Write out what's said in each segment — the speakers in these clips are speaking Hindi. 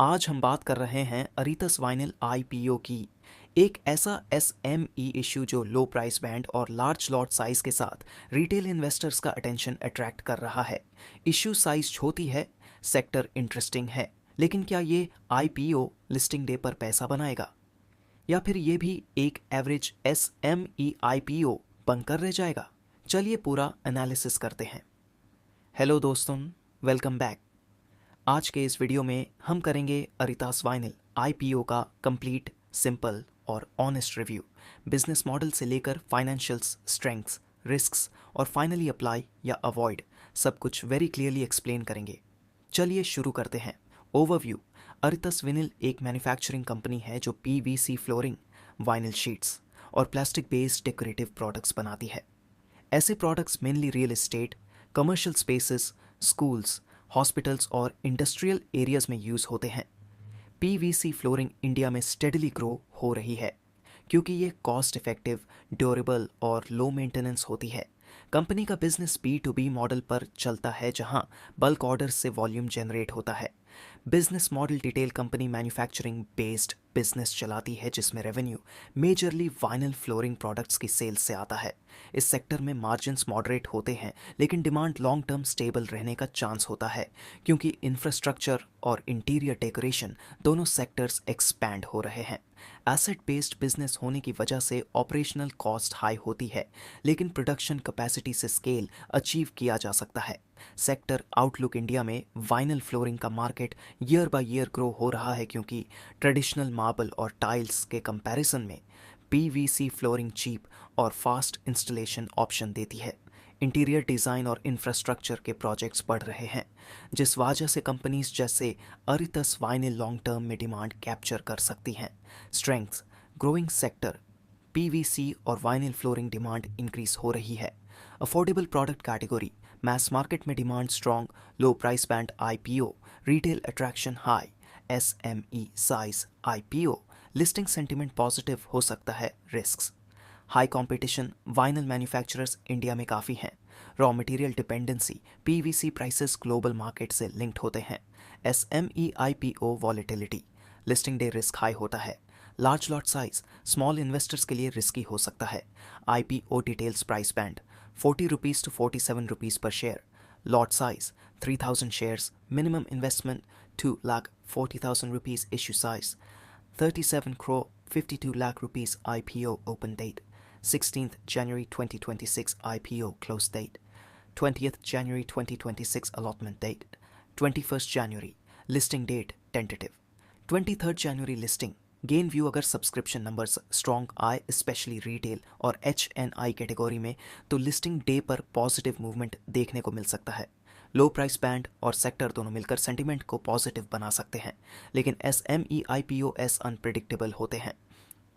आज हम बात कर रहे हैं अरितस वाइनिल आईपीओ की। एक ऐसा एसएमई इशू जो लो प्राइस बैंड और लार्ज लॉट साइज के साथ रिटेल इन्वेस्टर्स का अटेंशन अट्रैक्ट कर रहा है। इशू साइज छोटी है, सेक्टर इंटरेस्टिंग है, लेकिन क्या ये आईपीओ लिस्टिंग डे पर पैसा बनाएगा या फिर ये भी एक एवरेज एसएमई आईपीओ बनकर रह जाएगा? चलिए पूरा एनालिसिस करते हैं। हेलो दोस्तों, वेलकम बैक। आज के इस वीडियो में हम करेंगे अरितास वाइनिल आईपीओ का कंप्लीट, सिंपल और ऑनेस्ट रिव्यू। बिजनेस मॉडल से लेकर फाइनेंशियल्स, स्ट्रेंथ्स, रिस्क्स और फाइनली अप्लाई या अवॉइड, सब कुछ वेरी क्लियरली एक्सप्लेन करेंगे। चलिए शुरू करते हैं। ओवरव्यू। अरितस विनिल एक मैन्युफैक्चरिंग कंपनी है जो पीवीसी फ्लोरिंग, वाइनिल शीट्स और प्लास्टिक बेस्ड डेकोरेटिव प्रोडक्ट्स बनाती है। ऐसे products mainly real estate, commercial spaces, schools, hospitals और इंडस्ट्रियल एरियाज में यूज़ होते हैं। पीवीसी फ्लोरिंग इंडिया में स्टेडली ग्रो हो रही है क्योंकि ये कॉस्ट इफेक्टिव, ड्यूरेबल और लो मेंटेनेंस होती है। कंपनी का बिजनेस B2B मॉडल पर चलता है जहां बल्क ऑर्डर्स से वॉल्यूम जनरेट होता है। Business model detail company manufacturing based business चलाती है जिसमें revenue majorly vinyl flooring products की सेल्स से आता है। इस सेक्टर में मार्जिन्स मॉडरेट होते हैं लेकिन डिमांड लॉन्ग टर्म स्टेबल रहने का चांस होता है क्योंकि इंफ्रास्ट्रक्चर और इंटीरियर डेकोरेशन दोनों सेक्टर्स एक्सपैंड हो रहे हैं। एसेट बेस्ड बिजनेस होने की वजह से ऑपरेशनल कॉस्ट हाई होती है लेकिन प्रोडक्शन कैपेसिटी से स्केल अचीव किया जा सकता है। Sector outlook. इंडिया में वाइनल फ्लोरिंग का market year by year grow हो रहा है क्योंकि ट्रेडिशनल मार्बल और टाइल्स के कंपैरिजन में पीवीसी फ्लोरिंग चीप और फास्ट इंस्टॉलेशन ऑप्शन देती है। इंटीरियर डिज़ाइन और इंफ्रास्ट्रक्चर के प्रोजेक्ट्स बढ़ रहे हैं जिस वजह से कंपनीज जैसे अरितस वाइनिल लॉन्ग टर्म में डिमांड कैप्चर कर सकती हैं। स्ट्रेंथ्स। ग्रोइंग सेक्टर, पीवीसी और वाइनिल फ्लोरिंग डिमांड इंक्रीज हो रही है। Affordable product category, mass market में demand strong, low price band IPO, retail attraction high, SME size IPO, listing sentiment positive हो सकता है। Risks. High competition, vinyl manufacturers India में काफ़ी हैं। Raw material dependency, PVC prices global market से लिंक्ड होते हैं। SME IPO volatility, listing day risk high होता है। Large lot size, small investors के लिए रिस्की हो सकता है। IPO details price band ₹40 to ₹47 पर share. Lot size 3000 shares, minimum investment ₹2,40,000 issue size 37 crore 52 lakh rupees IPO open date, 16th January 2026 IPO close date, 20th January 2026 allotment date, 21st January listing date tentative, 23rd January listing। Gain view. अगर सब्सक्रिप्शन नंबर्स स्ट्रॉन्ग आए स्पेशली रिटेल और HNI कैटेगरी में तो लिस्टिंग डे पर पॉजिटिव मूवमेंट देखने को मिल सकता है। लो प्राइस बैंड और सेक्टर दोनों मिलकर सेंटिमेंट को पॉजिटिव बना सकते हैं लेकिन एसएमई आईपीओएस अनप्रिडिक्टेबल होते हैं।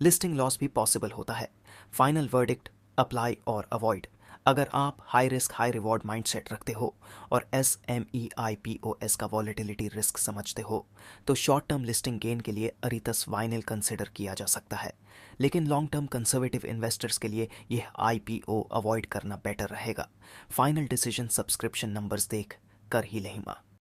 लिस्टिंग लॉस भी पॉसिबल होता है। फाइनल वर्डिक्ट, अप्लाई और अवॉइड। अगर आप high risk high reward mindset रखते हो और एसएमई आईपीओएस का वॉलेटिलिटी रिस्क समझते हो तो शॉर्ट टर्म लिस्टिंग गेन के लिए अरितस वाइनिल कंसिडर किया जा सकता है लेकिन लॉन्ग टर्म कंजर्वेटिव इन्वेस्टर्स के लिए यह आईपीओ अवॉइड करना बेटर रहेगा। फाइनल डिसीजन सब्सक्रिप्शन नंबर्स देख कर ही लेंगे।